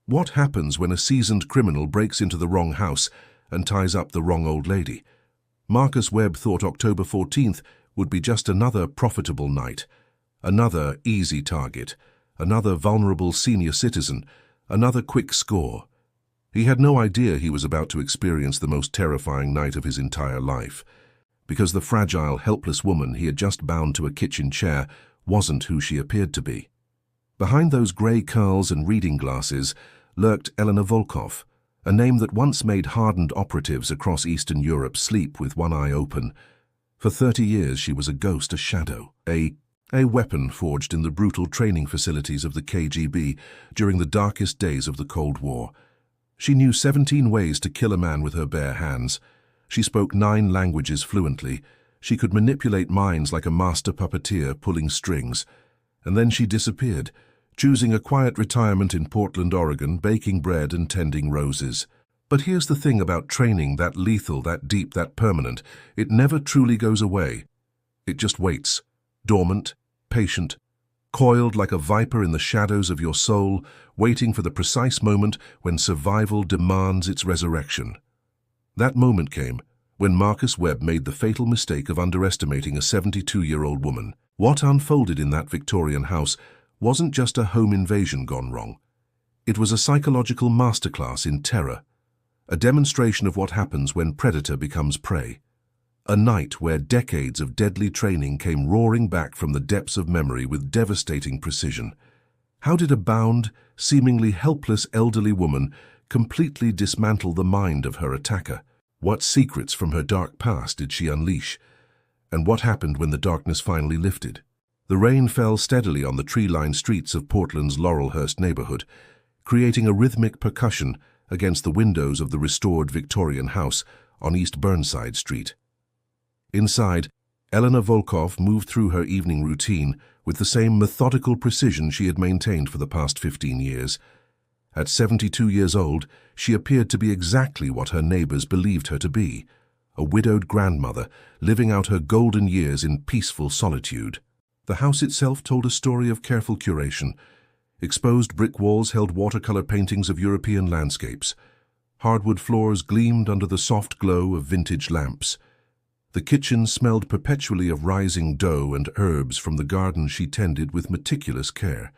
What happens when a seasoned criminal breaks into the wrong house and ties up the wrong old lady? Marcus Webb thought October 14th would be just another profitable night, another easy target, another vulnerable senior citizen, another quick score. He had no idea he was about to experience the most terrifying night of his entire life, because the fragile, helpless woman he had just bound to a kitchen chair wasn't who she appeared to be. Behind those grey curls and reading glasses lurked Elena Volkov, a name that once made hardened operatives across Eastern Europe sleep with one eye open. For 30 years she was a ghost, a shadow, a weapon forged in the brutal training facilities of the KGB during the darkest days of the Cold War. She knew 17 ways to kill a man with her bare hands. She spoke 9 languages fluently. She could manipulate minds like a master puppeteer pulling strings. And then she disappeared, choosing a quiet retirement in Portland, Oregon, baking bread and tending roses. But here's the thing about training that lethal, that deep, that permanent. It never truly goes away. It just waits, dormant, patient, coiled like a viper in the shadows of your soul, waiting for the precise moment when survival demands its resurrection. That moment came when Marcus Webb made the fatal mistake of underestimating a 72-year-old woman. What unfolded in that Victorian house wasn't just a home invasion gone wrong. It was a psychological masterclass in terror, a demonstration of what happens when predator becomes prey. A night where decades of deadly training came roaring back from the depths of memory with devastating precision. How did a bound, seemingly helpless elderly woman completely dismantle the mind of her attacker? What secrets from her dark past did she unleash? And what happened when the darkness finally lifted? The rain fell steadily on the tree-lined streets of Portland's Laurelhurst neighborhood, creating a rhythmic percussion against the windows of the restored Victorian house on East Burnside Street. Inside, Elena Volkov moved through her evening routine with the same methodical precision she had maintained for the past 15 years. At 72 years old, she appeared to be exactly what her neighbors believed her to be, a widowed grandmother living out her golden years in peaceful solitude. The house itself told a story of careful curation. Exposed brick walls held watercolor paintings of European landscapes. Hardwood floors gleamed under the soft glow of vintage lamps. The kitchen smelled perpetually of rising dough and herbs from the garden she tended with meticulous care.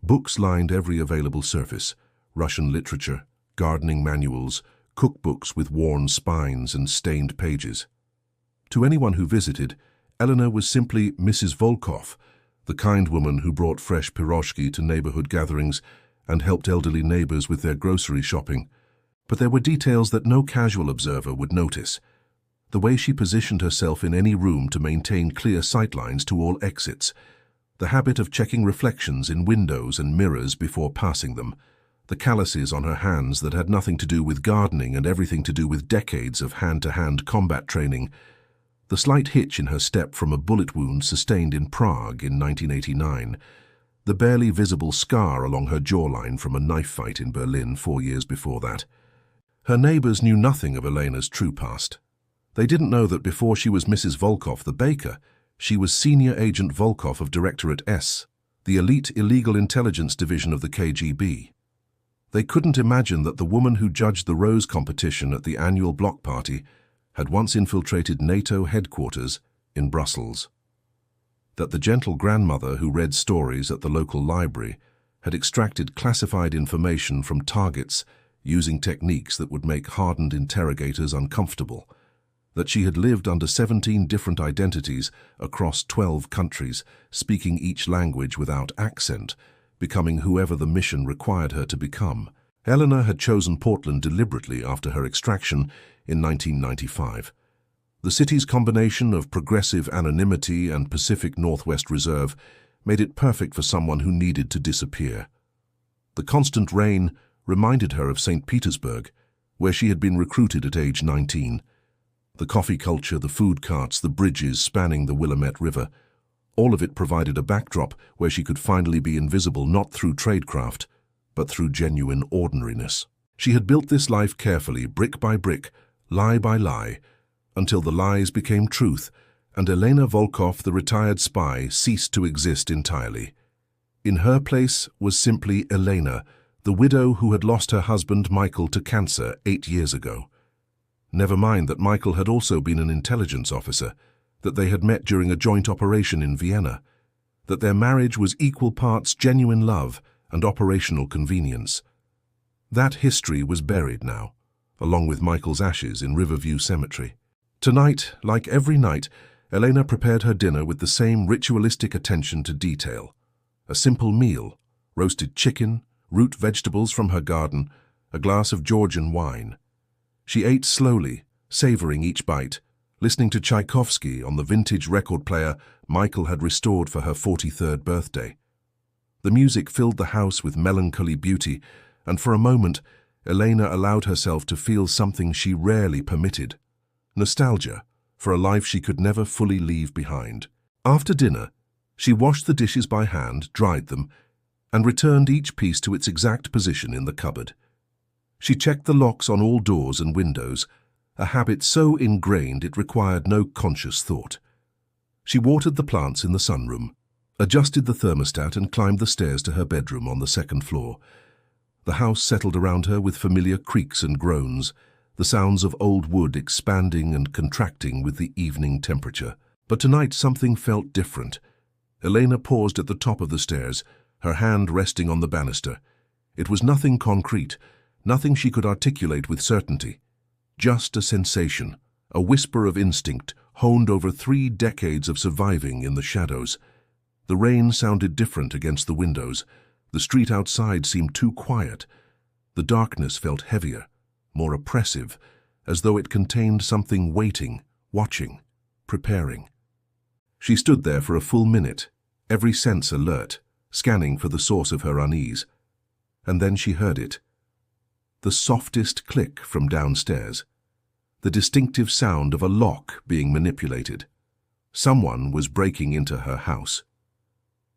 Books lined every available surface: Russian literature, gardening manuals, cookbooks with worn spines and stained pages. To anyone who visited, Elena was simply Mrs. Volkov, the kind woman who brought fresh piroshki to neighborhood gatherings and helped elderly neighbors with their grocery shopping. But there were details that no casual observer would notice. The way she positioned herself in any room to maintain clear sightlines to all exits, the habit of checking reflections in windows and mirrors before passing them, the calluses on her hands that had nothing to do with gardening and everything to do with decades of hand-to-hand combat training, the slight hitch in her step from a bullet wound sustained in Prague in 1989, the barely visible scar along her jawline from a knife fight in Berlin 4 years before that. Her neighbors knew nothing of Elena's true past. They didn't know that before she was Mrs. Volkov the baker, she was Senior Agent Volkov of Directorate S, the elite illegal intelligence division of the KGB. They couldn't imagine that the woman who judged the rose competition at the annual block party had once infiltrated NATO headquarters in Brussels. That the gentle grandmother who read stories at the local library had extracted classified information from targets using techniques that would make hardened interrogators uncomfortable. That she had lived under 17 different identities across 12 countries, speaking each language without accent, becoming whoever the mission required her to become. Elena had chosen Portland deliberately after her extraction in 1995. The city's combination of progressive anonymity and Pacific Northwest reserve made it perfect for someone who needed to disappear. The constant rain reminded her of St. Petersburg, where she had been recruited at age 19. The coffee culture, the food carts, the bridges spanning the Willamette River, all of it provided a backdrop where she could finally be invisible not through tradecraft, but through genuine ordinariness. She had built this life carefully, brick by brick, lie by lie, until the lies became truth, and Elena Volkov, the retired spy, ceased to exist entirely. In her place was simply Elena, The widow who had lost her husband Michael to cancer 8 years ago. Never mind that Michael had also been an intelligence officer, that they had met during a joint operation in Vienna, that their marriage was equal parts genuine love and operational convenience. That history was buried now, along with Michael's ashes in Riverview Cemetery. Tonight, like every night, Elena prepared her dinner with the same ritualistic attention to detail. A simple meal, roasted chicken, root vegetables from her garden, a glass of Georgian wine. She ate slowly, savoring each bite, listening to Tchaikovsky on the vintage record player Michael had restored for her 43rd birthday. The music filled the house with melancholy beauty, and for a moment, Elena allowed herself to feel something she rarely permitted: nostalgia for a life she could never fully leave behind. After dinner, she washed the dishes by hand, dried them, and returned each piece to its exact position in the cupboard. She checked the locks on all doors and windows, a habit so ingrained it required no conscious thought. She watered the plants in the sunroom, adjusted the thermostat and climbed the stairs to her bedroom on the second floor. The house settled around her with familiar creaks and groans, the sounds of old wood expanding and contracting with the evening temperature. But tonight something felt different. Elena paused at the top of the stairs, her hand resting on the banister. It was nothing concrete, nothing she could articulate with certainty. Just a sensation, a whisper of instinct, honed over 3 decades of surviving in the shadows. The rain sounded different against the windows. The street outside seemed too quiet. The darkness felt heavier, more oppressive, as though it contained something waiting, watching, preparing. She stood there for a full minute, every sense alert, scanning for the source of her unease. And then she heard it. The softest click from downstairs. The distinctive sound of a lock being manipulated. Someone was breaking into her house.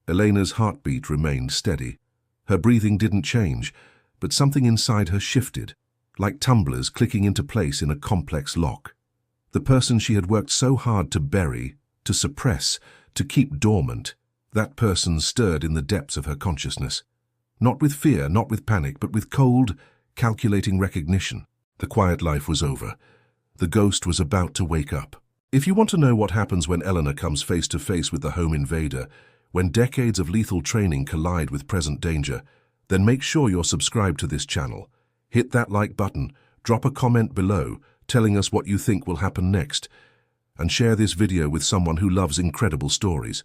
Elena's heartbeat remained steady. Her breathing didn't change, but something inside her shifted, like tumblers clicking into place in a complex lock. The person she had worked so hard to bury, to suppress, to keep dormant, that person stirred in the depths of her consciousness. Not with fear, not with panic, but with cold, calculating recognition. The quiet life was over. The ghost was about to wake up. If you want to know what happens when Elena comes face to face with the home invader, when decades of lethal training collide with present danger, then make sure you're subscribed to this channel. Hit that like button, drop a comment below telling us what you think will happen next, and share this video with someone who loves incredible stories,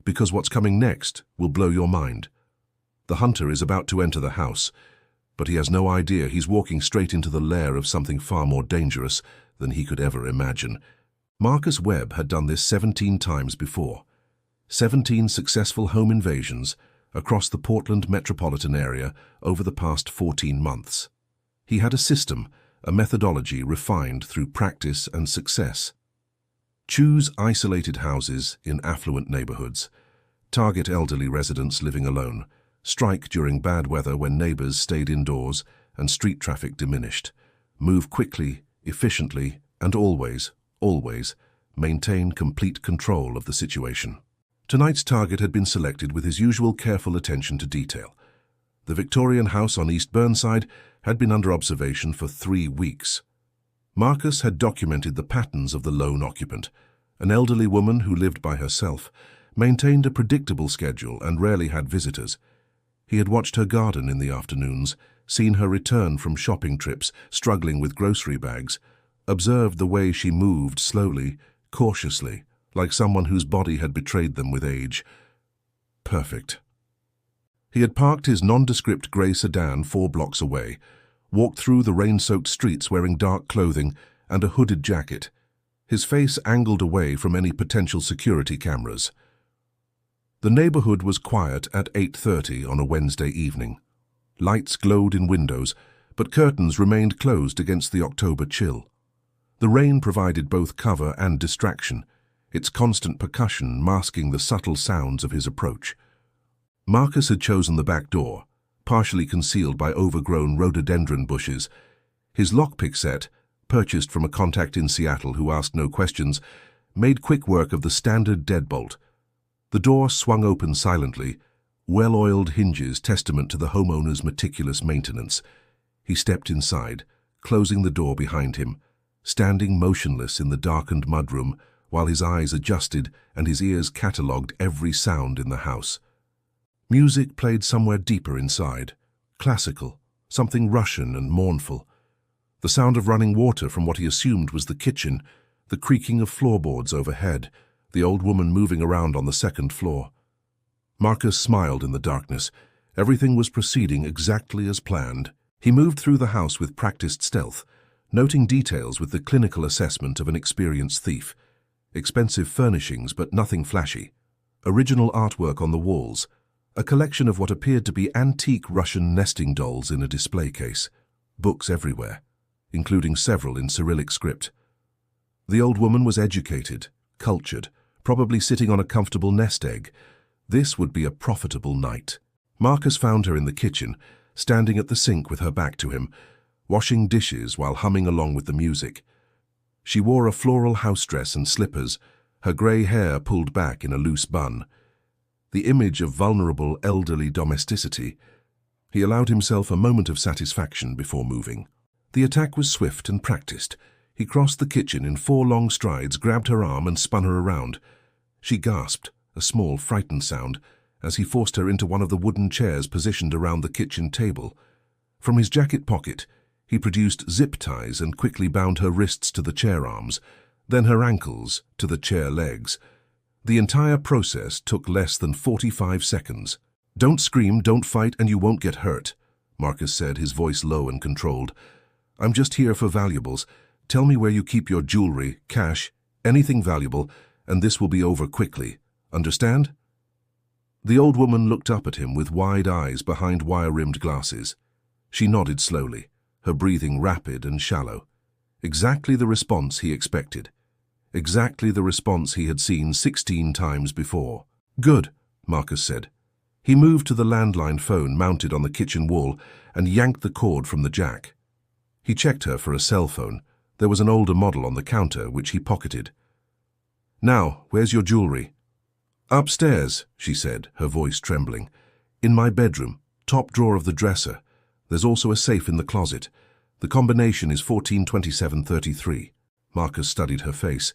because what's coming next will blow your mind. The hunter is about to enter the house, but he has no idea he's walking straight into the lair of something far more dangerous than he could ever imagine. Marcus Webb had done this 17 times before. 17 successful home invasions across the Portland metropolitan area over the past 14 months. He had a system, a methodology refined through practice and success. Choose isolated houses in affluent neighborhoods. Target elderly residents living alone. Strike during bad weather when neighbors stayed indoors and street traffic diminished. Move quickly, efficiently, and always maintain complete control of the situation. Tonight's target had been selected with his usual careful attention to detail. The Victorian house on East Burnside had been under observation for 3 weeks. Marcus had documented the patterns of the lone occupant, an elderly woman who lived by herself, maintained a predictable schedule and rarely had visitors. He had watched her garden in the afternoons, seen her return from shopping trips, struggling with grocery bags, observed the way she moved slowly, cautiously, like someone whose body had betrayed them with age. Perfect. He had parked his nondescript grey sedan 4 blocks away, walked through the rain-soaked streets wearing dark clothing and a hooded jacket, his face angled away from any potential security cameras. The neighborhood was quiet at 8:30 on a Wednesday evening. Lights glowed in windows, but curtains remained closed against the October chill. The rain provided both cover and distraction, its constant percussion masking the subtle sounds of his approach. Marcus had chosen the back door, partially concealed by overgrown rhododendron bushes. His lockpick set, purchased from a contact in Seattle who asked no questions, made quick work of the standard deadbolt. The door swung open silently, well-oiled hinges testament to the homeowner's meticulous maintenance. He stepped inside, closing the door behind him, standing motionless in the darkened mudroom while his eyes adjusted and his ears catalogued every sound in the house. Music played somewhere deeper inside, classical, something Russian and mournful. The sound of running water from what he assumed was the kitchen, the creaking of floorboards overhead, the old woman moving around on the second floor. Marcus smiled in the darkness. Everything was proceeding exactly as planned. He moved through the house with practiced stealth, noting details with the clinical assessment of an experienced thief. Expensive furnishings, but nothing flashy. Original artwork on the walls. A collection of what appeared to be antique Russian nesting dolls in a display case. Books everywhere, including several in Cyrillic script. The old woman was educated, cultured, probably sitting on a comfortable nest egg. This would be a profitable night. Marcus found her in the kitchen, standing at the sink with her back to him, washing dishes while humming along with the music. She wore a floral house dress and slippers, her grey hair pulled back in a loose bun. The image of vulnerable elderly domesticity. He allowed himself a moment of satisfaction before moving. The attack was swift and practiced. He crossed the kitchen in 4 long strides, grabbed her arm and spun her around. She gasped, a small, frightened sound, as he forced her into one of the wooden chairs positioned around the kitchen table. From his jacket pocket, he produced zip ties and quickly bound her wrists to the chair arms, then her ankles to the chair legs. The entire process took less than 45 seconds. "Don't scream, don't fight, and you won't get hurt," Marcus said, his voice low and controlled. "I'm just here for valuables. Tell me where you keep your jewelry, cash, anything valuable, and this will be over quickly. Understand?" The old woman looked up at him with wide eyes behind wire-rimmed glasses. She nodded slowly, her breathing rapid and shallow. Exactly the response he expected. Exactly the response he had seen 16 times before. "Good," Marcus said. He moved to the landline phone mounted on the kitchen wall and yanked the cord from the jack. He checked her for a cell phone. There was an older model on the counter, which he pocketed. "Now, where's your jewelry?" "Upstairs," she said, her voice trembling. "In my bedroom, top drawer of the dresser. There's also a safe in the closet. The combination is 142733. Marcus studied her face.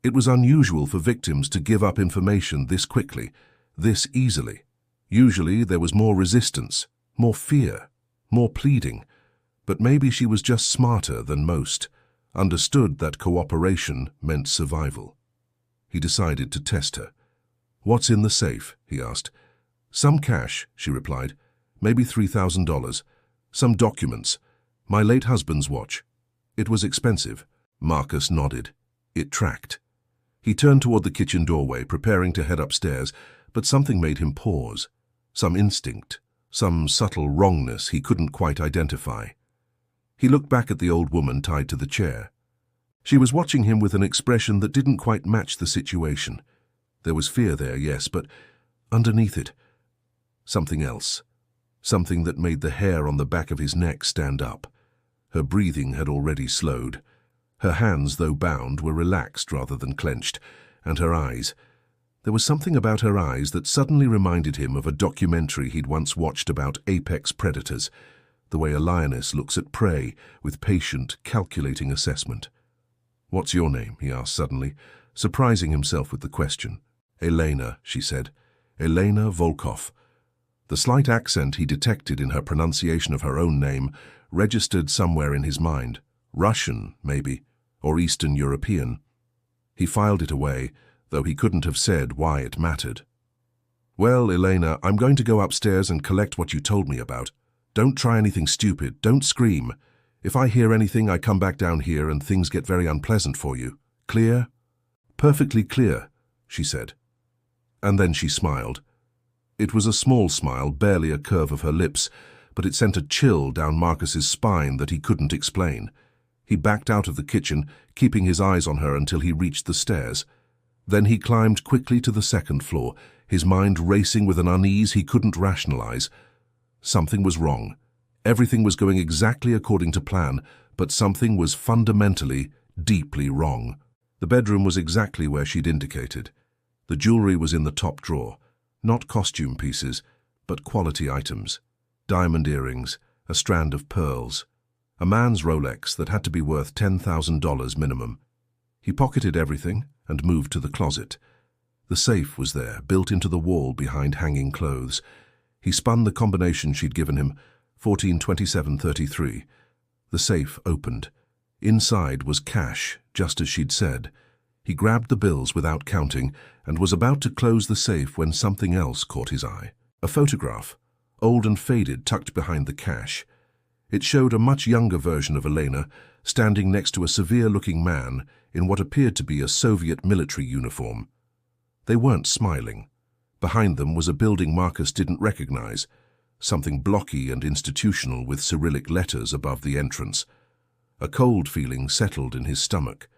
It was unusual for victims to give up information this quickly, this easily. Usually there was more resistance, more fear, more pleading. But maybe she was just smarter than most, understood that cooperation meant survival. He decided to test her. "What's in the safe?" he asked. "Some cash," she replied. "Maybe $3,000. Some documents. My late husband's watch. It was expensive." Marcus nodded. It tracked. He turned toward the kitchen doorway, preparing to head upstairs, but something made him pause. Some instinct, some subtle wrongness he couldn't quite identify. He looked back at the old woman tied to the chair. She was watching him with an expression that didn't quite match the situation. There was fear there, yes, but underneath it, something else. Something that made the hair on the back of his neck stand up. Her breathing had already slowed. Her hands, though bound, were relaxed rather than clenched, and her eyes. There was something about her eyes that suddenly reminded him of a documentary he'd once watched about apex predators, the way a lioness looks at prey with patient, calculating assessment. "What's your name?" he asked suddenly, surprising himself with the question. "Elena," she said. "Elena Volkov." The slight accent he detected in her pronunciation of her own name registered somewhere in his mind. Russian, maybe, or Eastern European. He filed it away, though he couldn't have said why it mattered. "Well, Elena, I'm going to go upstairs and collect what you told me about. Don't try anything stupid. Don't scream. If I hear anything, I come back down here and things get very unpleasant for you. Clear?" "Perfectly clear," she said. And then she smiled. It was a small smile, barely a curve of her lips, but it sent a chill down Marcus's spine that he couldn't explain. He backed out of the kitchen, keeping his eyes on her until he reached the stairs. Then he climbed quickly to the second floor, his mind racing with an unease he couldn't rationalize. Something was wrong. Everything was going exactly according to plan, but something was fundamentally, deeply wrong. The bedroom was exactly where she'd indicated. The jewelry was in the top drawer. Not costume pieces, but quality items. Diamond earrings, a strand of pearls, a man's Rolex that had to be worth $10,000 minimum. He pocketed everything and moved to the closet. The safe was there, built into the wall behind hanging clothes. He spun the combination she'd given him, 142733. The safe opened. Inside was cash, just as she'd said. He grabbed the bills without counting and was about to close the safe when something else caught his eye. A photograph, old and faded, tucked behind the cash. It showed a much younger version of Elena, standing next to a severe-looking man in what appeared to be a Soviet military uniform. They weren't smiling. Behind them was a building Marcus didn't recognize, something blocky and institutional with Cyrillic letters above the entrance. A cold feeling settled in his stomach.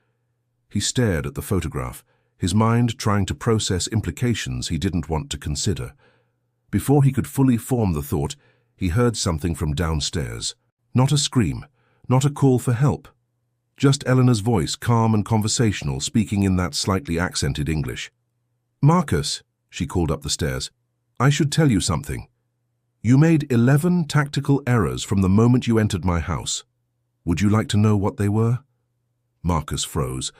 He stared at the photograph, his mind trying to process implications he didn't want to consider. Before he could fully form the thought, he heard something from downstairs. Not a scream, not a call for help. Just Eleanor's voice, calm and conversational, speaking in that slightly accented English. "Marcus," she called up the stairs, "I should tell you something. You made 11 tactical errors from the moment you entered my house. Would you like to know what they were?" Marcus froze.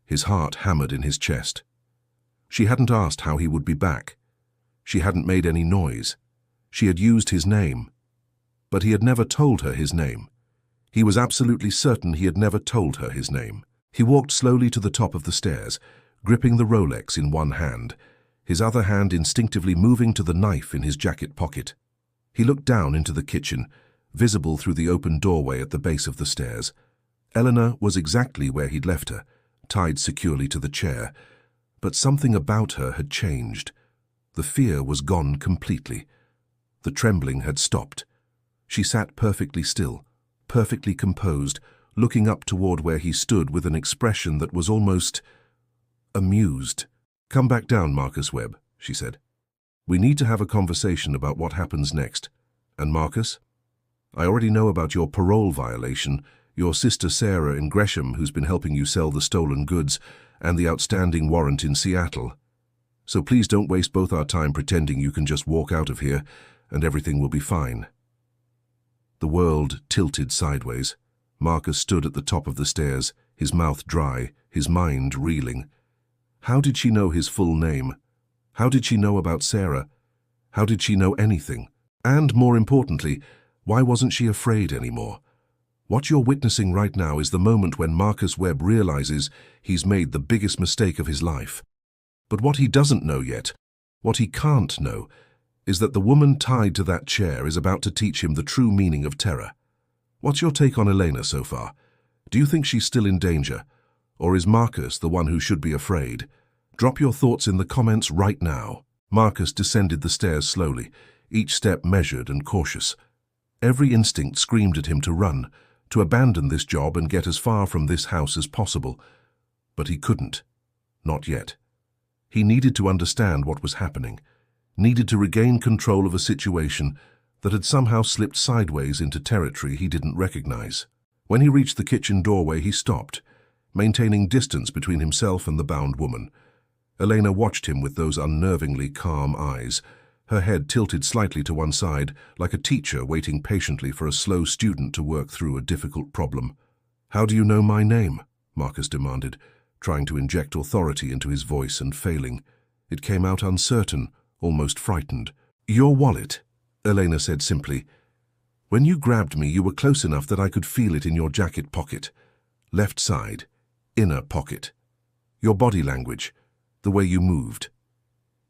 His heart hammered in his chest. She hadn't asked how he would be back. She hadn't made any noise. She had used his name. But he had never told her his name. He was absolutely certain he had never told her his name. He walked slowly to the top of the stairs, gripping the Rolex in one hand, his other hand instinctively moving to the knife in his jacket pocket. He looked down into the kitchen, visible through the open doorway at the base of the stairs. Eleanor was exactly where he'd left her, tied securely to the chair, but something about her had changed. The fear was gone completely. The trembling had stopped. She sat perfectly still, perfectly composed, looking up toward where he stood with an expression that was almost amused. "Come back down, Marcus Webb," she said. "We need to have a conversation about what happens next. And Marcus, I already know about your parole violation, your sister Sarah in Gresham who's been helping you sell the stolen goods, and the outstanding warrant in Seattle. So please don't waste both our time pretending you can just walk out of here and everything will be fine." The world tilted sideways. Marcus stood at the top of the stairs, his mouth dry, his mind reeling. How did she know his full name? How did she know about Sarah? How did she know anything? And more importantly, why wasn't she afraid anymore? What you're witnessing right now is the moment when Marcus Webb realizes he's made the biggest mistake of his life. But what he doesn't know yet, what he can't know, is that the woman tied to that chair is about to teach him the true meaning of terror. What's your take on Elena so far? Do you think she's still in danger? Or is Marcus the one who should be afraid? Drop your thoughts in the comments right now. Marcus descended the stairs slowly, each step measured and cautious. Every instinct screamed at him to run, to abandon this job and get as far from this house as possible. But he couldn't. Not yet. He needed to understand what was happening, needed to regain control of a situation that had somehow slipped sideways into territory he didn't recognize. When he reached the kitchen doorway, he stopped, maintaining distance between himself and the bound woman. Elena watched him with those unnervingly calm eyes, her head tilted slightly to one side, like a teacher waiting patiently for a slow student to work through a difficult problem. "How do you know my name?" Marcus demanded, trying to inject authority into his voice and failing. It came out uncertain, almost frightened. "Your wallet," Elena said simply. "When you grabbed me, you were close enough that I could feel it in your jacket pocket. Left side, inner pocket. Your body language, the way you moved.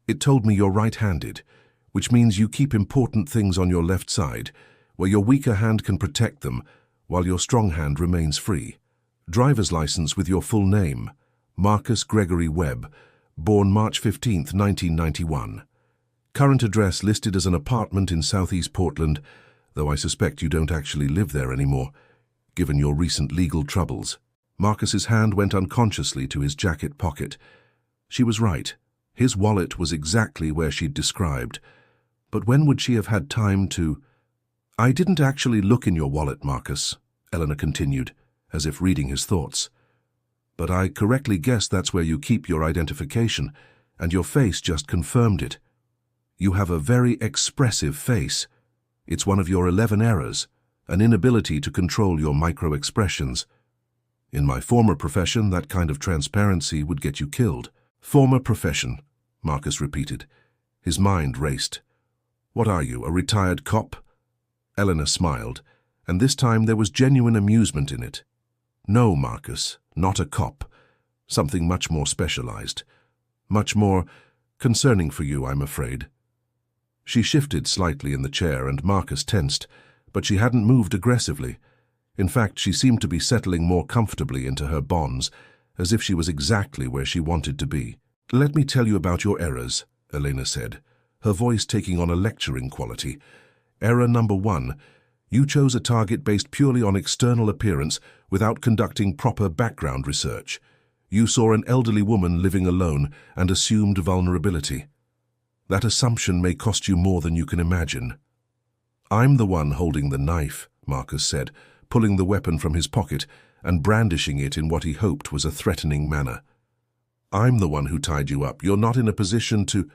It told me you're right-handed, which means you keep important things on your left side, where your weaker hand can protect them, while your strong hand remains free. Driver's license with your full name, Marcus Gregory Webb, born March 15, 1991. Current address listed as an apartment in Southeast Portland, though I suspect you don't actually live there anymore, given your recent legal troubles." Marcus's hand went unconsciously to his jacket pocket. She was right. His wallet was exactly where she'd described. But when would she have had time to— "I didn't actually look in your wallet, Marcus," Eleanor continued, as if reading his thoughts. "But I correctly guessed that's where you keep your identification, and your face just confirmed it. You have a very expressive face. It's one of your 11 errors, an inability to control your micro-expressions. In my former profession, that kind of transparency would get you killed. Former profession, Marcus repeated. His mind raced. What are you, a retired cop? Eleanor smiled, and this time there was genuine amusement in it. No, Marcus, not a cop. Something much more specialized. Much more concerning for you, I'm afraid. She shifted slightly in the chair and Marcus tensed, but she hadn't moved aggressively. In fact, she seemed to be settling more comfortably into her bonds, as if she was exactly where she wanted to be. Let me tell you about your errors, Elena said, her voice taking on a lecturing quality. Error number 1. You chose a target based purely on external appearance without conducting proper background research. You saw an elderly woman living alone and assumed vulnerability. That assumption may cost you more than you can imagine. I'm the one holding the knife, Marcus said, pulling the weapon from his pocket and brandishing it in what he hoped was a threatening manner. I'm the one who tied you up. You're not in a position to—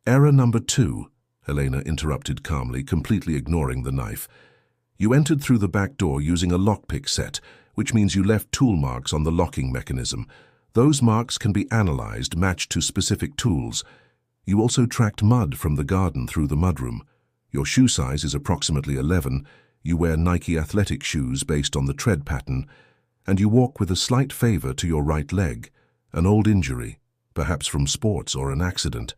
Error number 2, Helena interrupted calmly, completely ignoring the knife. You entered through the back door using a lockpick set, which means you left tool marks on the locking mechanism. Those marks can be analyzed, matched to specific tools. You also tracked mud from the garden through the mudroom. Your shoe size is approximately 11. You wear Nike athletic shoes based on the tread pattern, and you walk with a slight favor to your right leg, an old injury, perhaps from sports or an accident.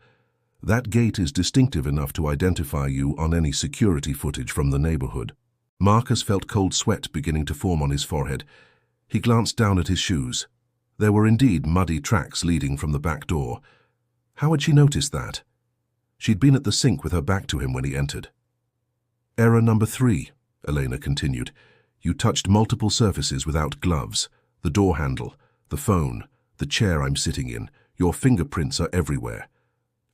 That gait is distinctive enough to identify you on any security footage from the neighborhood. Marcus felt cold sweat beginning to form on his forehead. He glanced down at his shoes. There were indeed muddy tracks leading from the back door. How had she noticed that? She'd been at the sink with her back to him when he entered. Error number 3, Elena continued. You touched multiple surfaces without gloves. The door handle, the phone, the chair I'm sitting in. Your fingerprints are everywhere.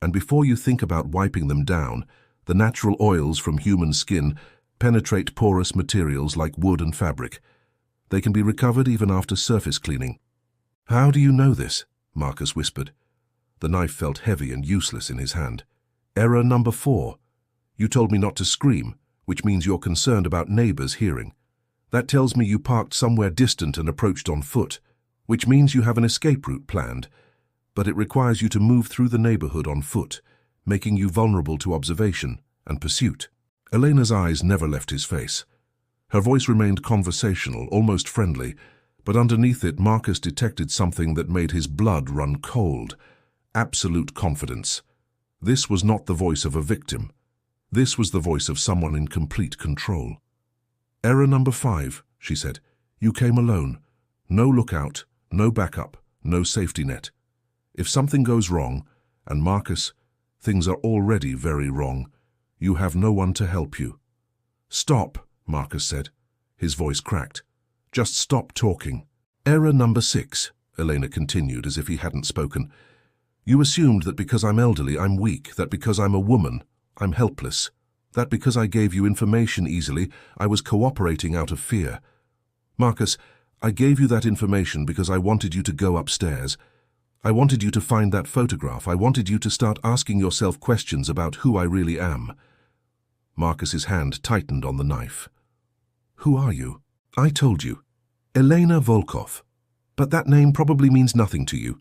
And before you think about wiping them down, the natural oils from human skin penetrate porous materials like wood and fabric. They can be recovered even after surface cleaning. How do you know this? Marcus whispered. The knife felt heavy and useless in his hand. Error number 4. You told me not to scream, which means you're concerned about neighbors hearing. That tells me you parked somewhere distant and approached on foot, which means you have an escape route planned, but it requires you to move through the neighborhood on foot, making you vulnerable to observation and pursuit. Elena's eyes never left his face. Her voice remained conversational, almost friendly, but underneath it Marcus detected something that made his blood run cold. Absolute confidence. This was not the voice of a victim. This was the voice of someone in complete control. Error number 5, she said. You came alone. No lookout, no backup, no safety net. If something goes wrong, and Marcus, things are already very wrong, you have no one to help you. Stop, Marcus said. His voice cracked. Just stop talking. Error number 6, Elena continued as if he hadn't spoken. You assumed that because I'm elderly, I'm weak, that because I'm a woman, I'm helpless, that because I gave you information easily, I was cooperating out of fear. Marcus, I gave you that information because I wanted you to go upstairs. I wanted you to find that photograph. I wanted you to start asking yourself questions about who I really am. Marcus's hand tightened on the knife. Who are you? I told you. Elena Volkov. But that name probably means nothing to you.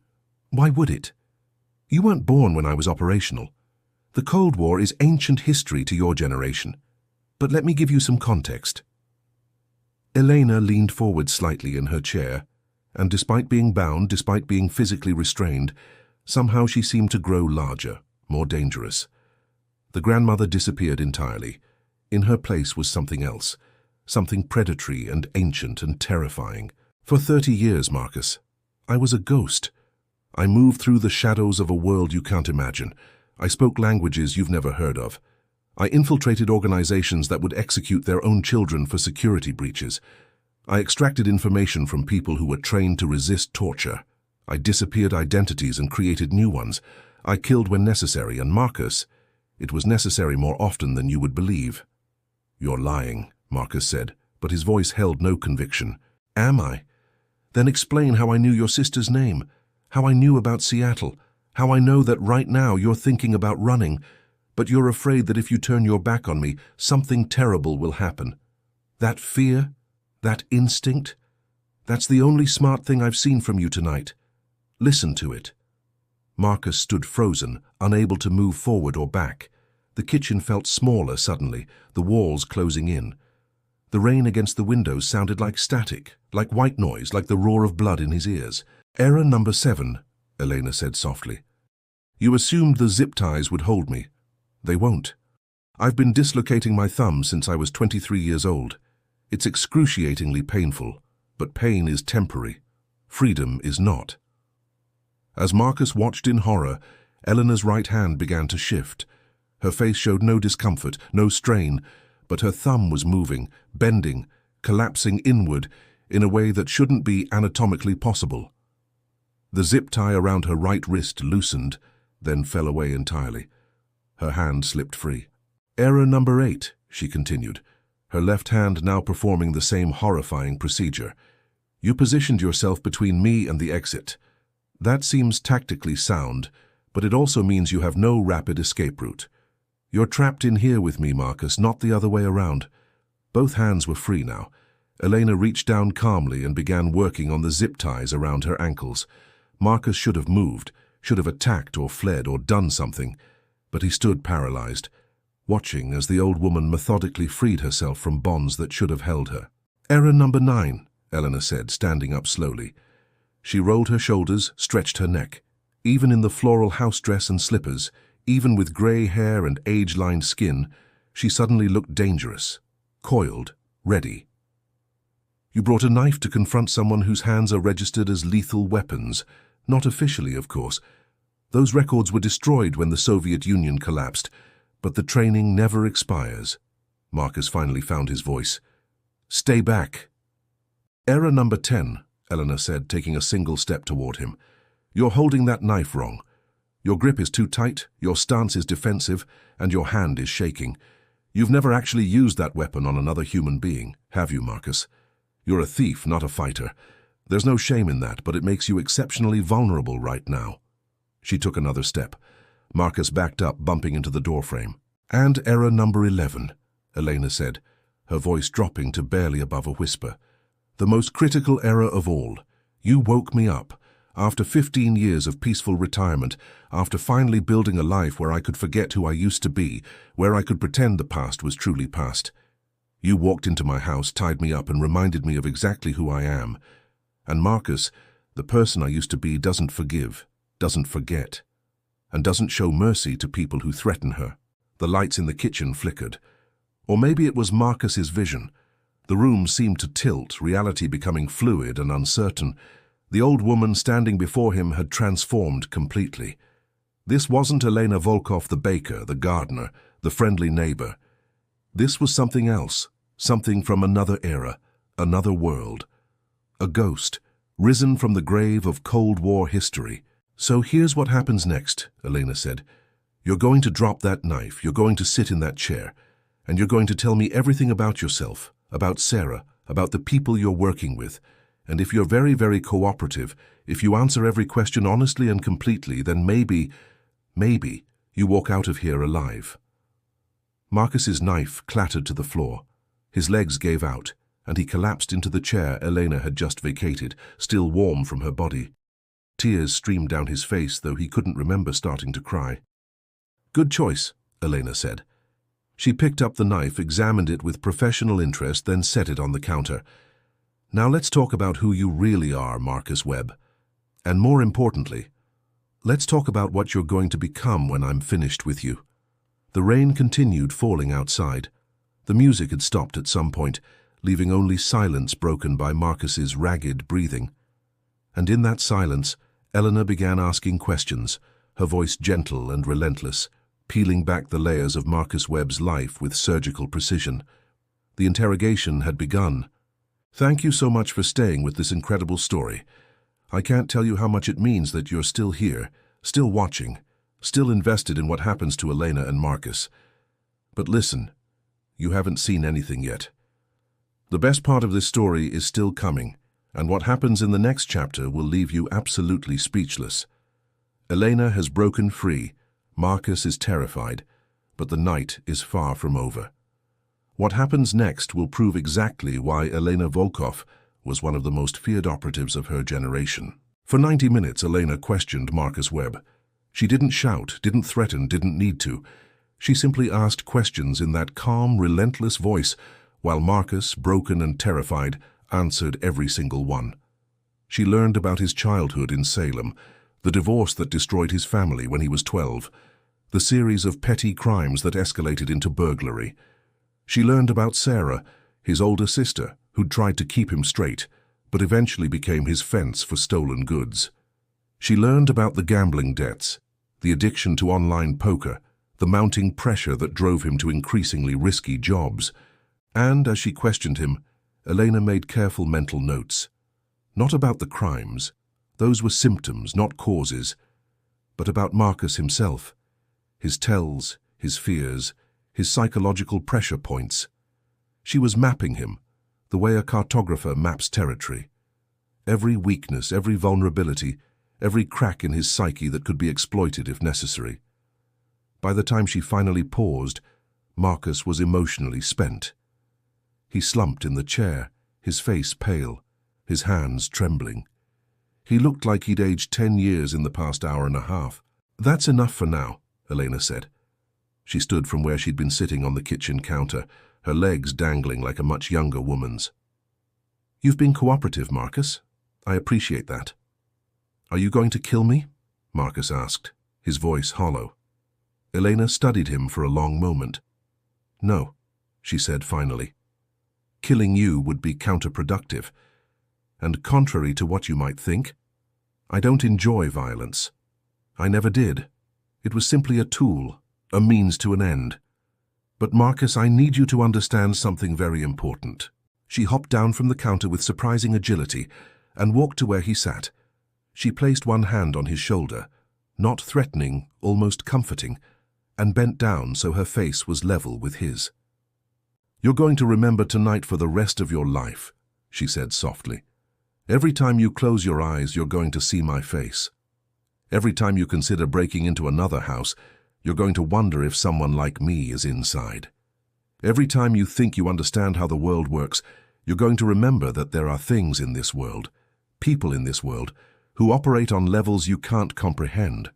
Why would it? You weren't born when I was operational. The Cold War is ancient history to your generation. But let me give you some context. Elena leaned forward slightly in her chair, and despite being bound, despite being physically restrained, somehow she seemed to grow larger, more dangerous. The grandmother disappeared entirely. In her place was something else, something predatory and ancient and terrifying. For 30 years, Marcus, I was a ghost. I moved through the shadows of a world you can't imagine. I spoke languages you've never heard of. I infiltrated organizations that would execute their own children for security breaches. I extracted information from people who were trained to resist torture. I disappeared identities and created new ones. I killed when necessary, and Marcus, it was necessary more often than you would believe. You're lying, Marcus said, but his voice held no conviction. Am I? Then explain how I knew your sister's name, how I knew about Seattle, how I know that right now you're thinking about running, But you're afraid that if you turn your back on me, something terrible will happen. That fear, that instinct, that's the only smart thing I've seen from you tonight. Listen to it." Marcus stood frozen, unable to move forward or back. The kitchen felt smaller suddenly, the walls closing in. The rain against the windows sounded like static, like white noise, like the roar of blood in his ears. "Error number 7, Elena said softly. "You assumed the zip ties would hold me. They won't. I've been dislocating my thumb since I was 23 years old. It's excruciatingly painful, but pain is temporary. Freedom is not." As Marcus watched in horror, Eleanor's right hand began to shift. Her face showed no discomfort, no strain, but her thumb was moving, bending, collapsing inward in a way that shouldn't be anatomically possible. The zip tie around her right wrist loosened, then fell away entirely. Her hand slipped free. "Error number 8, she continued, her left hand now performing the same horrifying procedure. "You positioned yourself between me and the exit. That seems tactically sound, but it also means you have no rapid escape route. You're trapped in here with me, Marcus, not the other way around." Both hands were free now. Elena reached down calmly and began working on the zip ties around her ankles. Marcus should have moved, should have attacked or fled or done something, but he stood paralyzed, watching as the old woman methodically freed herself from bonds that should have held her. "Error number 9, Eleanor said, standing up slowly. She rolled her shoulders, stretched her neck. Even in the floral house dress and slippers, even with grey hair and age-lined skin, she suddenly looked dangerous, coiled, ready. "You brought a knife to confront someone whose hands are registered as lethal weapons. Not officially, of course. Those records were destroyed when the Soviet Union collapsed, but the training never expires." Marcus finally found his voice. "Stay back." "Error number 10, Eleanor said, taking a single step toward him. "You're holding that knife wrong. Your grip is too tight, your stance is defensive, and your hand is shaking. You've never actually used that weapon on another human being, have you, Marcus? You're a thief, not a fighter. There's no shame in that, but it makes you exceptionally vulnerable right now." She took another step. Marcus backed up, bumping into the doorframe. "And error number 11, Elena said, her voice dropping to barely above a whisper. "The most critical error of all. You woke me up. After 15 years of peaceful retirement, after finally building a life where I could forget who I used to be, where I could pretend the past was truly past. You walked into my house, tied me up, and reminded me of exactly who I am. And Marcus, the person I used to be, doesn't forgive, doesn't forget, and doesn't show mercy to people who threaten her." The lights in the kitchen flickered. Or maybe it was Marcus's vision. The room seemed to tilt, reality becoming fluid and uncertain. The old woman standing before him had transformed completely. This wasn't Elena Volkov, the baker, the gardener, the friendly neighbor. This was something else, something from another era, another world. A ghost, risen from the grave of Cold War history. "So here's what happens next," Elena said. "You're going to drop that knife, you're going to sit in that chair, and you're going to tell me everything about yourself, about Sarah, about the people you're working with. And if you're very, very cooperative, if you answer every question honestly and completely, then maybe you walk out of here alive." Marcus's knife clattered to the floor. His legs gave out, and he collapsed into the chair Elena had just vacated, still warm from her body. Tears streamed down his face, though he couldn't remember starting to cry. "Good choice," Elena said. She picked up the knife, examined it with professional interest, then set it on the counter. "Now let's talk about who you really are, Marcus Webb. And more importantly, let's talk about what you're going to become when I'm finished with you." The rain continued falling outside. The music had stopped at some point, leaving only silence broken by Marcus's ragged breathing. And in that silence, Eleanor began asking questions, her voice gentle and relentless, peeling back the layers of Marcus Webb's life with surgical precision. The interrogation had begun. "Thank you so much for staying with this incredible story. I can't tell you how much it means that you're still here, still watching, still invested in what happens to Elena and Marcus. But listen, you haven't seen anything yet. The best part of this story is still coming, and what happens in the next chapter will leave you absolutely speechless. Elena has broken free. Marcus is terrified. but the night is far from over. What happens next will prove exactly why Elena Volkov was one of the most feared operatives of her generation. For 90 minutes, Elena questioned Marcus Webb. She didn't shout, didn't threaten, didn't need to. She simply asked questions in that calm, relentless voice, while Marcus, broken and terrified, answered every single one. She learned about his childhood in Salem, the divorce that destroyed his family when he was 12, the series of petty crimes that escalated into burglary. She learned about Sarah, his older sister, who'd tried to keep him straight, but eventually became his fence for stolen goods. She learned about the gambling debts, the addiction to online poker, the mounting pressure that drove him to increasingly risky jobs. And, as she questioned him, Elena made careful mental notes. Not about the crimes, those were symptoms, not causes, but about Marcus himself, his tells, his fears, his psychological pressure points. She was mapping him, the way a cartographer maps territory. Every weakness, every vulnerability, every crack in his psyche that could be exploited if necessary. By the time she finally paused, Marcus was emotionally spent. He slumped in the chair, his face pale, his hands trembling. He looked like he'd aged 10 years in the past hour and a half. "That's enough for now," Elena said. She stood from where she'd been sitting on the kitchen counter, her legs dangling like a much younger woman's. "You've been cooperative, Marcus. I appreciate that." "Are you going to kill me?" Marcus asked, his voice hollow. Elena studied him for a long moment. "No," she said finally. "Killing you would be counterproductive. And contrary to what you might think, I don't enjoy violence. I never did. It was simply a tool, a means to an end. But Marcus, I need you to understand something very important." She hopped down from the counter with surprising agility and walked to where he sat. She placed one hand on his shoulder, not threatening, almost comforting, and bent down so her face was level with his. "You're going to remember tonight for the rest of your life," she said softly. "Every time you close your eyes, you're going to see my face. Every time you consider breaking into another house, you're going to wonder if someone like me is inside. Every time you think you understand how the world works, you're going to remember that there are things in this world, people in this world, who operate on levels you can't comprehend.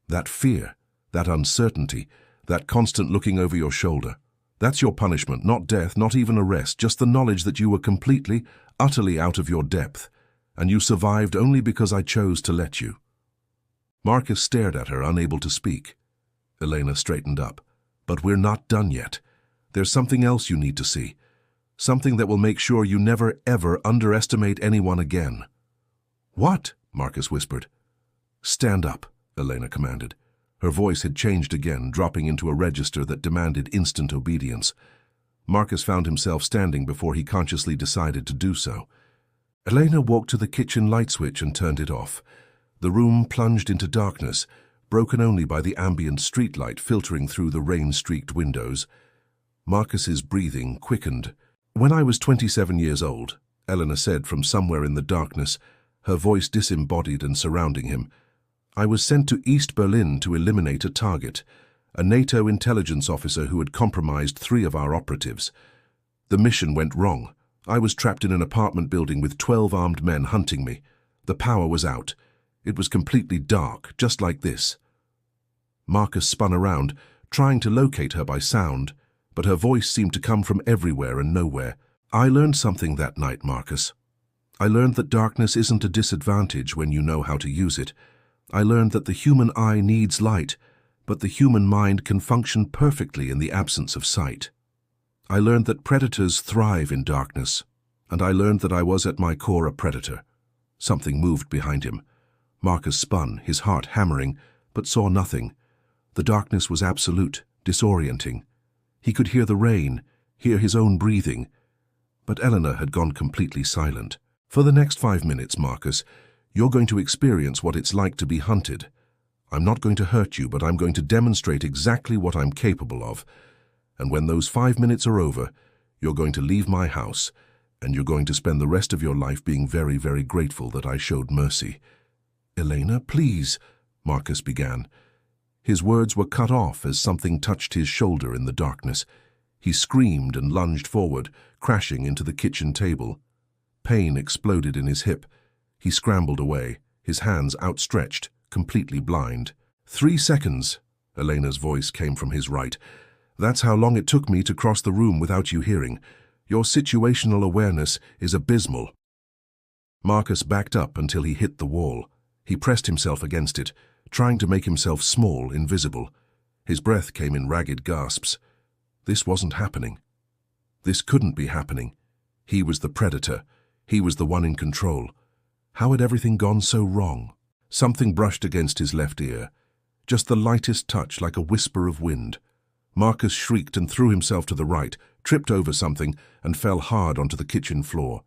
That fear, that uncertainty, that constant looking over your shoulder, that's your punishment, not death, not even arrest, just the knowledge that you were completely, utterly out of your depth, and you survived only because I chose to let you." Marcus stared at her, unable to speak. Elena straightened up. "But we're not done yet. There's something else you need to see. Something that will make sure you never, ever underestimate anyone again." "What?" Marcus whispered. "Stand up," Elena commanded. Her voice had changed again, dropping into a register that demanded instant obedience. Marcus found himself standing before he consciously decided to do so. Elena walked to the kitchen light switch and turned it off. The room plunged into darkness, broken only by the ambient streetlight filtering through the rain-streaked windows. Marcus's breathing quickened. "When I was 27 years old," Elena said from somewhere in the darkness, her voice disembodied and surrounding him, "I was sent to East Berlin to eliminate a target, a NATO intelligence officer who had compromised 3 of our operatives. The mission went wrong. I was trapped in an apartment building with 12 armed men hunting me. The power was out. It was completely dark, just like this." Marcus spun around, trying to locate her by sound, but her voice seemed to come from everywhere and nowhere. "I learned something that night, Marcus. I learned that darkness isn't a disadvantage when you know how to use it. I learned that the human eye needs light, but the human mind can function perfectly in the absence of sight. I learned that predators thrive in darkness, and I learned that I was at my core a predator." Something moved behind him. Marcus spun, his heart hammering, but saw nothing. The darkness was absolute, disorienting. He could hear the rain, hear his own breathing. But Eleanor had gone completely silent. "For the next 5 minutes, Marcus, you're going to experience what it's like to be hunted. I'm not going to hurt you, but I'm going to demonstrate exactly what I'm capable of. And when those 5 minutes are over, you're going to leave my house, and you're going to spend the rest of your life being very, very grateful that I showed mercy." "Elena, please," Marcus began. His words were cut off as something touched his shoulder in the darkness. He screamed and lunged forward, crashing into the kitchen table. Pain exploded in his hip. He scrambled away, his hands outstretched, completely blind. 3 seconds, Elena's voice came from his right. That's how long it took me to cross the room without you hearing. Your situational awareness is abysmal. Marcus backed up until he hit the wall. He pressed himself against it, trying to make himself small, invisible. His breath came in ragged gasps. This wasn't happening. This couldn't be happening. He was the predator. He was the one in control. How had everything gone so wrong? Something brushed against his left ear. Just the lightest touch, like a whisper of wind. Marcus shrieked and threw himself to the right, tripped over something, and fell hard onto the kitchen floor.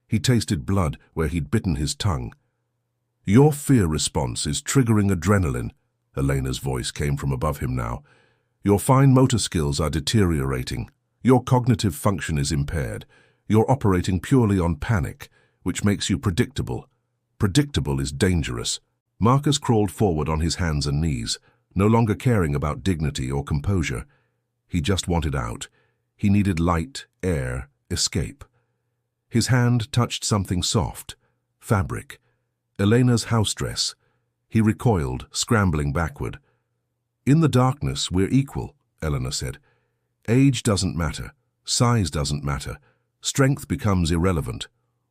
He tasted blood where he'd bitten his tongue. Your fear response is triggering adrenaline, Elena's voice came from above him now. Your fine motor skills are deteriorating. Your cognitive function is impaired. You're operating purely on panic, which makes you predictable. Predictable is dangerous. Marcus crawled forward on his hands and knees, no longer caring about dignity or composure. He just wanted out. He needed light, air, escape. His hand touched something soft, fabric. Elena's house dress. He recoiled, scrambling backward. In the darkness, we're equal, Elena said. Age doesn't matter. Size doesn't matter. Strength becomes irrelevant.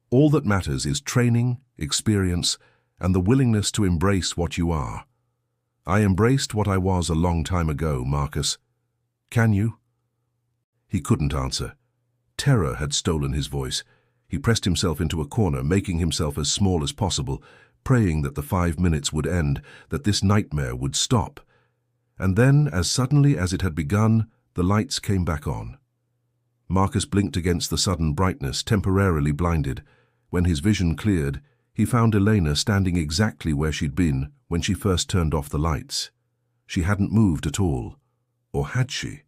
All that matters is training, experience, and the willingness to embrace what you are. I embraced what I was a long time ago, Marcus. Can you? He couldn't answer. Terror had stolen his voice. He pressed himself into a corner, making himself as small as possible, praying that the 5 minutes would end, that this nightmare would stop. And then, as suddenly as it had begun, the lights came back on. Marcus blinked against the sudden brightness, temporarily blinded. When his vision cleared, he found Elena standing exactly where she'd been when she first turned off the lights. She hadn't moved at all. Or had she?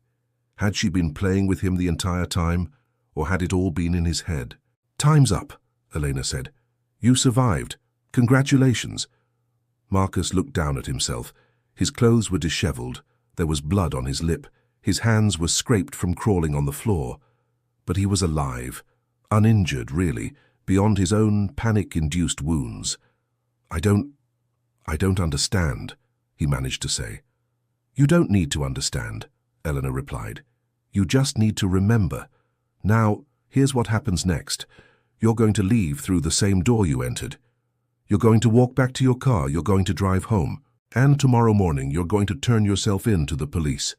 Had she been playing with him the entire time, or had it all been in his head? Time's up, Elena said. You survived. Congratulations. Marcus looked down at himself. His clothes were disheveled. There was blood on his lip. His hands were scraped from crawling on the floor. But he was alive, uninjured, really, beyond his own panic-induced wounds. I don't understand, he managed to say. You don't need to understand, Eleanor replied. You just need to remember. Now, here's what happens next. You're going to leave through the same door you entered. You're going to walk back to your car, you're going to drive home, and tomorrow morning you're going to turn yourself in to the police.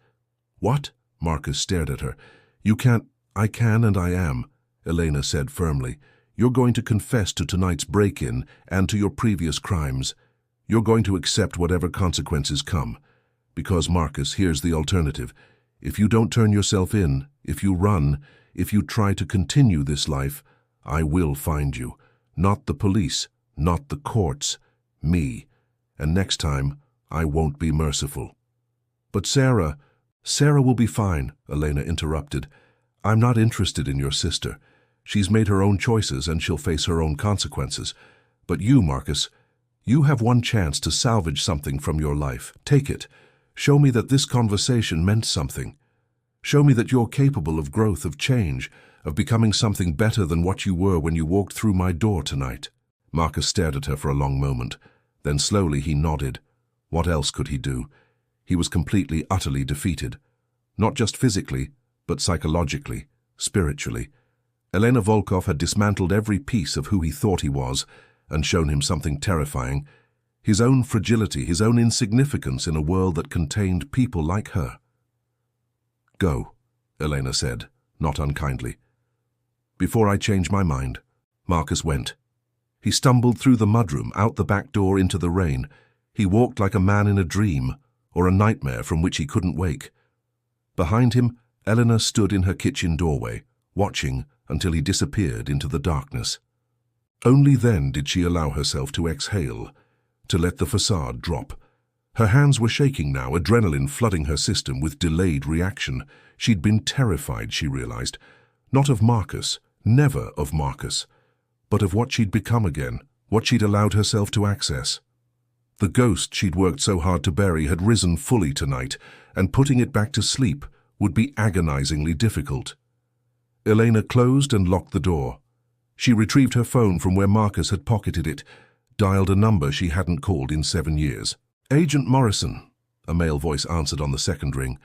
What? Marcus stared at her. You can't. I can and I am, Elena said firmly. You're going to confess to tonight's break-in and to your previous crimes. You're going to accept whatever consequences come. Because, Marcus, here's the alternative. If you don't turn yourself in, if you run, if you try to continue this life, I will find you. Not the police, not the courts, me. And next time, I won't be merciful. But Sarah will be fine, Elena interrupted. I'm not interested in your sister. She's made her own choices and she'll face her own consequences. But you, Marcus, you have one chance to salvage something from your life. Take it. Show me that this conversation meant something. Show me that you're capable of growth, of change, of becoming something better than what you were when you walked through my door tonight. Marcus stared at her for a long moment. Then slowly he nodded. What else could he do? He was completely, utterly defeated. Not just physically, but psychologically, spiritually. Elena Volkov had dismantled every piece of who he thought he was and shown him something terrifying. His own fragility, his own insignificance in a world that contained people like her. Go, Elena said, not unkindly. Before I change my mind. Marcus went. He stumbled through the mudroom, out the back door into the rain. He walked like a man in a dream, or a nightmare from which he couldn't wake. Behind him, Eleanor stood in her kitchen doorway, watching until he disappeared into the darkness. Only then did she allow herself to exhale, to let the facade drop. Her hands were shaking now, adrenaline flooding her system with delayed reaction. She'd been terrified, she realized. Not of Marcus, never of Marcus, but of what she'd become again, what she'd allowed herself to access. The ghost she'd worked so hard to bury had risen fully tonight, and putting it back to sleep would be agonizingly difficult. Elena closed and locked the door. She retrieved her phone from where Marcus had pocketed it, dialed a number she hadn't called in 7 years. "Agent Morrison," a male voice answered on the second ring.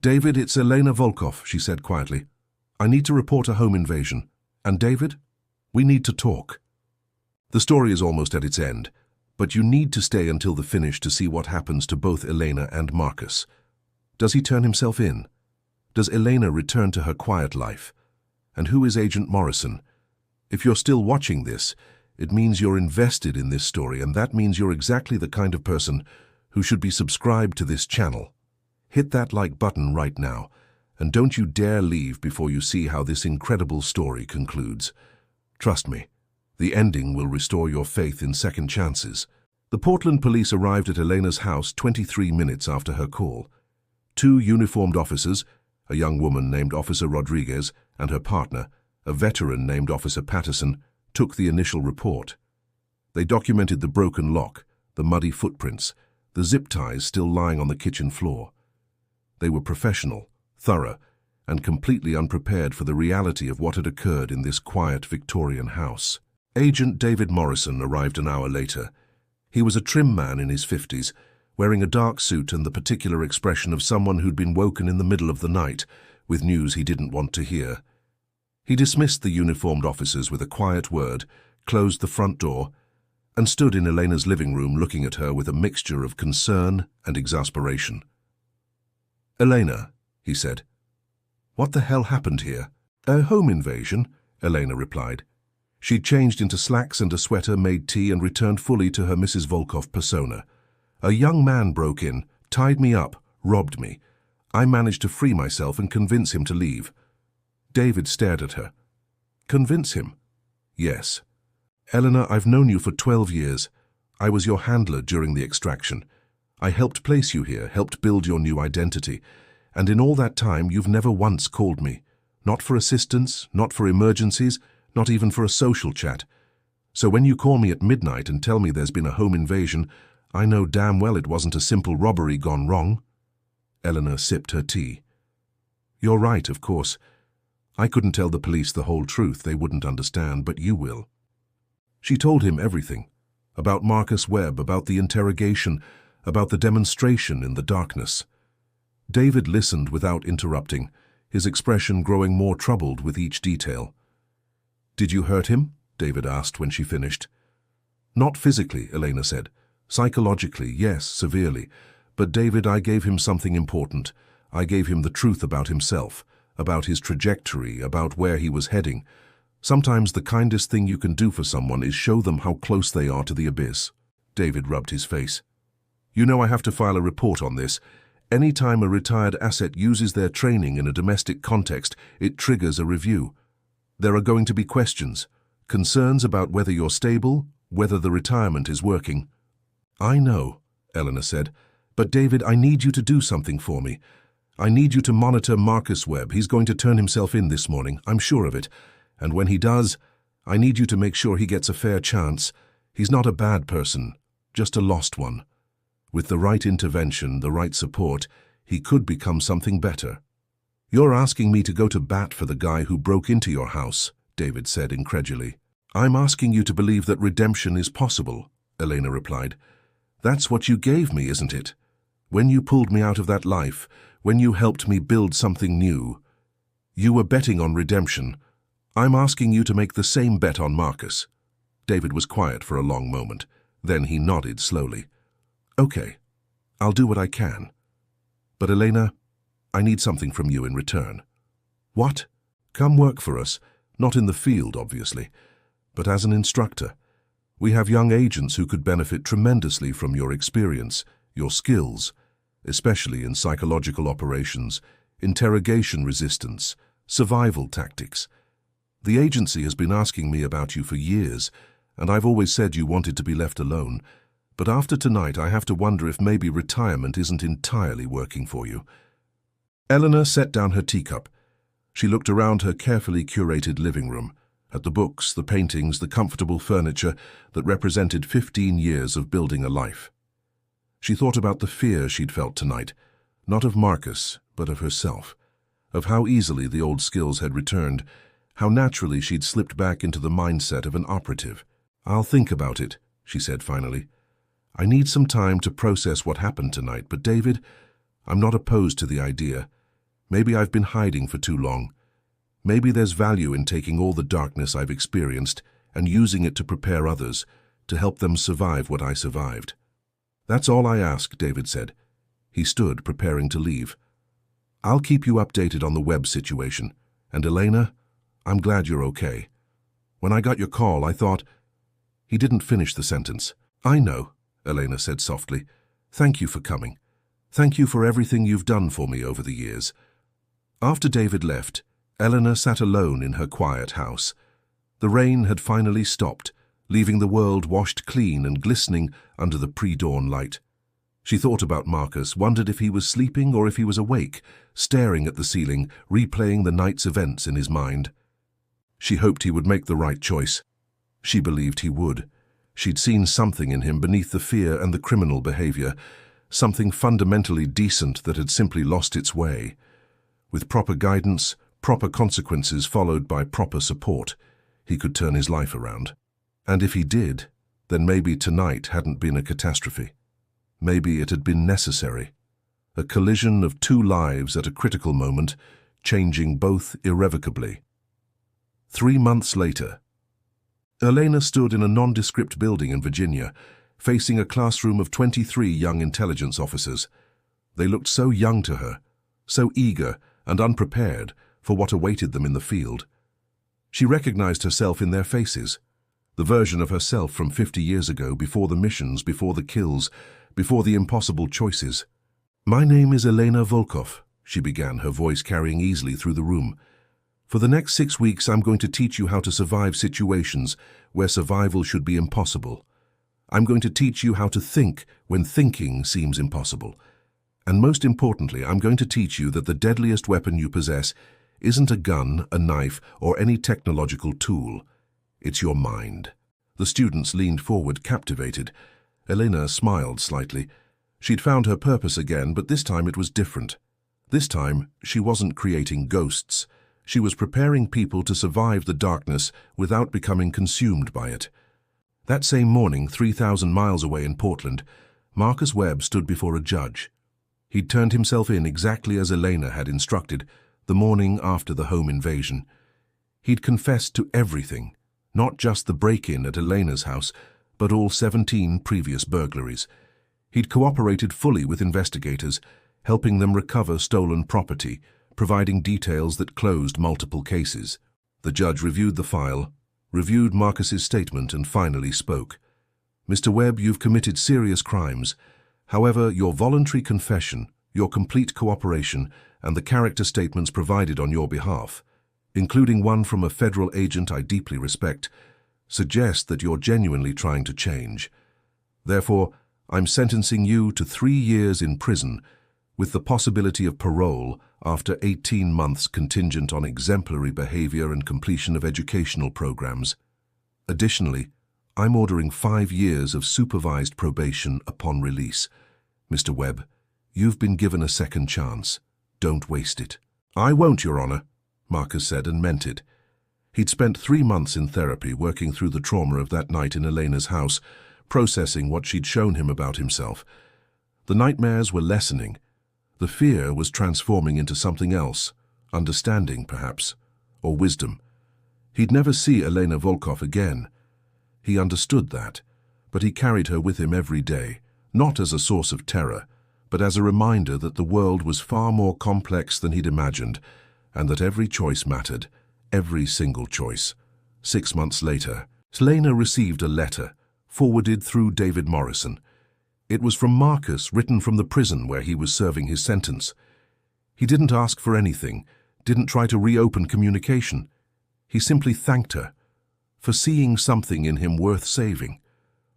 "David, it's Elena Volkov," she said quietly. "I need to report a home invasion. And David, we need to talk." The story is almost at its end, but you need to stay until the finish to see what happens to both Elena and Marcus. Does he turn himself in? Does Elena return to her quiet life? And who is Agent Morrison? If you're still watching this, it means you're invested in this story, and that means you're exactly the kind of person who should be subscribed to this channel. Hit that like button right now, and don't you dare leave before you see how this incredible story concludes. Trust me, the ending will restore your faith in second chances. The Portland police arrived at Elena's house 23 minutes after her call. 2 uniformed officers, a young woman named Officer Rodriguez and her partner, a veteran named Officer Patterson, took the initial report. They documented the broken lock, the muddy footprints, the zip ties still lying on the kitchen floor. They were professional, thorough, and completely unprepared for the reality of what had occurred in this quiet Victorian house. Agent David Morrison arrived an hour later. He was a trim man in his 50s, wearing a dark suit and the particular expression of someone who'd been woken in the middle of the night with news he didn't want to hear. He dismissed the uniformed officers with a quiet word, closed the front door, and stood in Elena's living room looking at her with a mixture of concern and exasperation. "Elena," he said, "what the hell happened here?" "A home invasion," Elena replied. She'd changed into slacks and a sweater, made tea, and returned fully to her Mrs. Volkov persona. "A young man broke in, tied me up, robbed me. I managed to free myself and convince him to leave." David stared at her. "Convince him?" "Yes. Elena, I've known you for 12 years. I was your handler during the extraction. I helped place you here, helped build your new identity. And in all that time, you've never once called me. Not for assistance, not for emergencies, not even for a social chat. So when you call me at midnight and tell me there's been a home invasion, I know damn well it wasn't a simple robbery gone wrong." Eleanor sipped her tea. "You're right, of course. I couldn't tell the police the whole truth. They wouldn't understand, but you will." She told him everything. About Marcus Webb, about the interrogation, about the demonstration in the darkness. David listened without interrupting, his expression growing more troubled with each detail. "Did you hurt him?" David asked when she finished. "Not physically," Elena said. "Psychologically, yes, severely. But David, I gave him something important. I gave him the truth about himself, about his trajectory, about where he was heading. Sometimes the kindest thing you can do for someone is show them how close they are to the abyss." David rubbed his face. "You know I have to file a report on this. Any time a retired asset uses their training in a domestic context, it triggers a review. There are going to be questions, concerns about whether you're stable, whether the retirement is working." "I know," Eleanor said. "But David, I need you to do something for me. I need you to monitor Marcus Webb. He's going to turn himself in this morning, I'm sure of it. And when he does, I need you to make sure he gets a fair chance. He's not a bad person, just a lost one. With the right intervention, the right support, he could become something better." "You're asking me to go to bat for the guy who broke into your house," David said incredulously. "I'm asking you to believe that redemption is possible," Elena replied. "That's what you gave me, isn't it? When you pulled me out of that life, when you helped me build something new, you were betting on redemption. I'm asking you to make the same bet on Marcus." David was quiet for a long moment. Then he nodded slowly. "Okay, I'll do what I can. But Elena, I need something from you in return." "What?" "Come work for us, not in the field, obviously, but as an instructor. We have young agents who could benefit tremendously from your experience, your skills, especially in psychological operations, interrogation resistance, survival tactics. The agency has been asking me about you for years, and I've always said you wanted to be left alone. But after tonight, I have to wonder if maybe retirement isn't entirely working for you." Eleanor set down her teacup. She looked around her carefully curated living room, at the books, the paintings, the comfortable furniture that represented 15 years of building a life. She thought about the fear she'd felt tonight, not of Marcus, but of herself, of how easily the old skills had returned, how naturally she'd slipped back into the mindset of an operative. "I'll think about it," she said finally. "I need some time to process what happened tonight, but David, I'm not opposed to the idea. Maybe I've been hiding for too long. Maybe there's value in taking all the darkness I've experienced and using it to prepare others, to help them survive what I survived." "That's all I ask," David said. He stood, preparing to leave. "I'll keep you updated on the Webb situation. And Elena, I'm glad you're okay. When I got your call, I thought—" He didn't finish the sentence. "I know," Elena said softly. "Thank you for coming. Thank you for everything you've done for me over the years." After David left, Eleanor sat alone in her quiet house. The rain had finally stopped, leaving the world washed clean and glistening under the pre-dawn light. She thought about Marcus, wondered if he was sleeping or if he was awake, staring at the ceiling, replaying the night's events in his mind. She hoped he would make the right choice. She believed he would. She'd seen something in him beneath the fear and the criminal behavior, something fundamentally decent that had simply lost its way. With proper guidance, proper consequences followed by proper support, he could turn his life around. And if he did, then maybe tonight hadn't been a catastrophe. Maybe it had been necessary. A collision of two lives at a critical moment, changing both irrevocably. 3 months later, Elena stood in a nondescript building in Virginia, facing a classroom of 23 young intelligence officers. They looked so young to her, so eager and unprepared for what awaited them in the field. She recognized herself in their faces, the version of herself from 50 years ago, before the missions, before the kills, before the impossible choices. "My name is Elena Volkov," she began, her voice carrying easily through the room. "For the next 6 weeks, I'm going to teach you how to survive situations where survival should be impossible. I'm going to teach you how to think when thinking seems impossible. And most importantly, I'm going to teach you that the deadliest weapon you possess isn't a gun, a knife, or any technological tool. It's your mind." The students leaned forward, captivated. Elena smiled slightly. She'd found her purpose again, but this time it was different. This time, she wasn't creating ghosts. She was preparing people to survive the darkness without becoming consumed by it. That same morning, 3,000 miles away in Portland, Marcus Webb stood before a judge. He'd turned himself in exactly as Elena had instructed, the morning after the home invasion. He'd confessed to everything, not just the break-in at Elena's house, but all 17 previous burglaries. He'd cooperated fully with investigators, helping them recover stolen property, providing details that closed multiple cases. The judge reviewed the file, reviewed Marcus's statement, and finally spoke. "Mr. Webb, you've committed serious crimes. However, your voluntary confession, your complete cooperation, and the character statements provided on your behalf, including one from a federal agent I deeply respect, suggest that you're genuinely trying to change. Therefore, I'm sentencing you to 3 years in prison, with the possibility of parole after 18 months contingent on exemplary behavior and completion of educational programs. Additionally, I'm ordering 5 years of supervised probation upon release. Mr. Webb, you've been given a second chance. Don't waste it." "I won't, Your Honor," Marcus said, and meant it. He'd spent 3 months in therapy, working through the trauma of that night in Elena's house, processing what she'd shown him about himself. The nightmares were lessening. The fear was transforming into something else, understanding, perhaps, or wisdom. He'd never see Elena Volkov again. He understood that, but he carried her with him every day, not as a source of terror, but as a reminder that the world was far more complex than he'd imagined, and that every choice mattered, every single choice. 6 months later, Elena received a letter, forwarded through David Morrison. It was from Marcus, written from the prison where he was serving his sentence. He didn't ask for anything, didn't try to reopen communication. He simply thanked her for seeing something in him worth saving,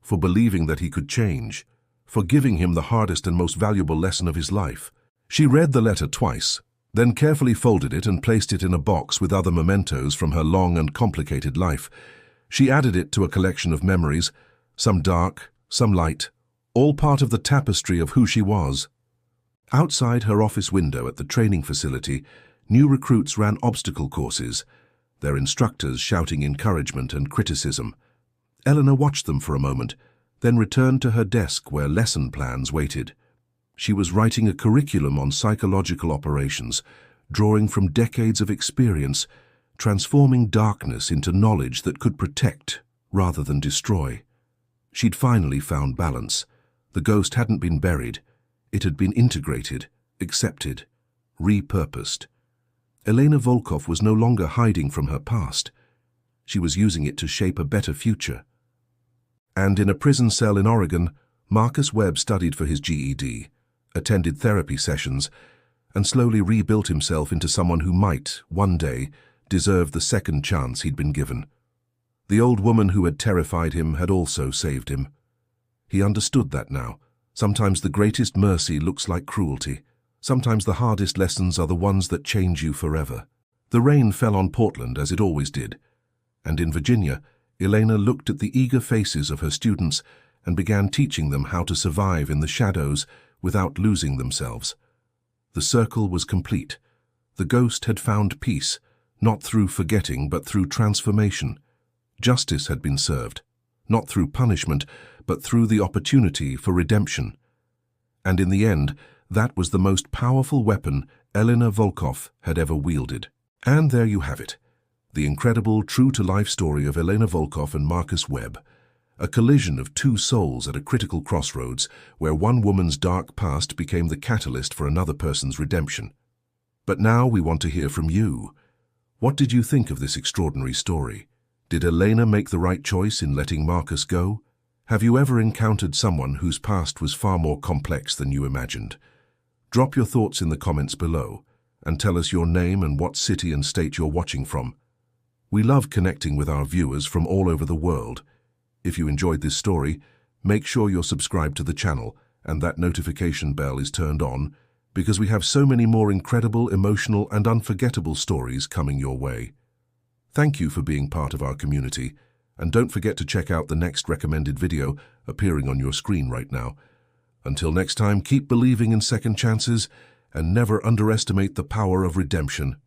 for believing that he could change, for giving him the hardest and most valuable lesson of his life. She read the letter twice, then carefully folded it and placed it in a box with other mementos from her long and complicated life. She added it to a collection of memories, some dark, some light, all part of the tapestry of who she was. Outside her office window at the training facility, new recruits ran obstacle courses, their instructors shouting encouragement and criticism. Eleanor watched them for a moment, then returned to her desk where lesson plans waited. She was writing a curriculum on psychological operations, drawing from decades of experience, transforming darkness into knowledge that could protect rather than destroy. She'd finally found balance. The ghost hadn't been buried. It had been integrated, accepted, repurposed. Elena Volkov was no longer hiding from her past. She was using it to shape a better future. And in a prison cell in Oregon, Marcus Webb studied for his GED, attended therapy sessions, and slowly rebuilt himself into someone who might, one day, deserve the second chance he'd been given. The old woman who had terrified him had also saved him. He understood that now. Sometimes the greatest mercy looks like cruelty. Sometimes the hardest lessons are the ones that change you forever. The rain fell on Portland as it always did, and in Virginia, Elena looked at the eager faces of her students and began teaching them how to survive in the shadows without losing themselves. The circle was complete. The ghost had found peace, not through forgetting but through transformation. Justice had been served, not through punishment but through the opportunity for redemption. And in the end, that was the most powerful weapon Elena Volkov had ever wielded. And there you have it, the incredible, true-to-life story of Elena Volkov and Marcus Webb, a collision of two souls at a critical crossroads where one woman's dark past became the catalyst for another person's redemption. But now we want to hear from you. What did you think of this extraordinary story? Did Elena make the right choice in letting Marcus go? Have you ever encountered someone whose past was far more complex than you imagined? Drop your thoughts in the comments below and tell us your name and what city and state you're watching from. We love connecting with our viewers from all over the world. If you enjoyed this story, make sure you're subscribed to the channel and that notification bell is turned on, because we have so many more incredible, emotional, and unforgettable stories coming your way. Thank you for being part of our community, and don't forget to check out the next recommended video appearing on your screen right now. Until next time, keep believing in second chances and never underestimate the power of redemption.